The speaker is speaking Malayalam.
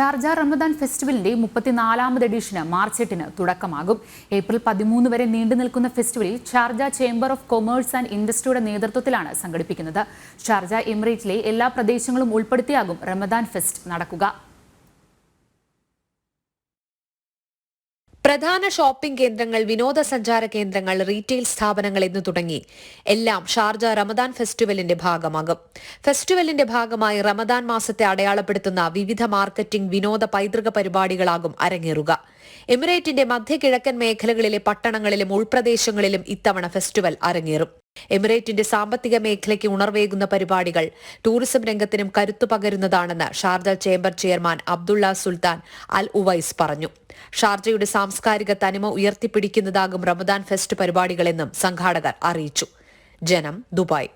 ഷാർജ റമദാൻ ഫെസ്റ്റിവലിന്റെ 34ാമത് എഡിഷന് മാർച്ച് 8-ന് തുടക്കമാകും. ഏപ്രിൽ 13 വരെ നീണ്ടു നിൽക്കുന്ന ഫെസ്റ്റിവലിൽ Sharjah chamber of commerce and ഇൻഡസ്ട്രിയുടെ നേതൃത്വത്തിലാണ് സംഘടിപ്പിക്കുന്നത്. ഷാർജ എമിറേറ്റിലെ എല്ലാ പ്രദേശങ്ങളും ഉൾപ്പെടുത്തിയാകും റമദാൻ ഫെസ്റ്റ് നടക്കുക. പ്രധാന ഷോപ്പിംഗ് കേന്ദ്രങ്ങൾ, വിനോദസഞ്ചാര കേന്ദ്രങ്ങൾ, റീറ്റെയിൽ സ്ഥാപനങ്ങൾ എന്നു തുടങ്ങി എല്ലാം ഷാർജ റമദാൻ ഫെസ്റ്റിവലിന്റെ ഭാഗമാകും. ഫെസ്റ്റിവലിന്റെ ഭാഗമായി റമദാൻ മാസത്തെ അടയാളപ്പെടുത്തുന്ന വിവിധ മാർക്കറ്റിംഗ്, വിനോദ, പൈതൃക പരിപാടികളാകും അരങ്ങേറുക. എമിറേറ്റിന്റെ മധ്യകിഴക്കൻ മേഖലകളിലെ പട്ടണങ്ങളിലും ഉൾപ്രദേശങ്ങളിലും ഇത്തവണ ഫെസ്റ്റിവൽ അരങ്ങേറും. എമിറേറ്റിന്റെ സാമ്പത്തിക മേഖലയ്ക്ക് ഉണർവേകുന്ന പരിപാടികൾ ടൂറിസം രംഗത്തിനും കരുത്തു പകരുന്നതാണെന്ന് ഷാർജ ചേംബർ ചെയർമാൻ അബ്ദുള്ള സുൽത്താൻ അൽ ഉവൈസ് പറഞ്ഞു. ഷാർജയുടെ സാംസ്കാരിക തനിമ ഉയർത്തിപ്പിടിക്കുന്നതാകും റമദാൻ ഫെസ്റ്റ് പരിപാടികളെന്നും സംഘാടകർ അറിയിച്ചു. ജനം, ദുബായ്.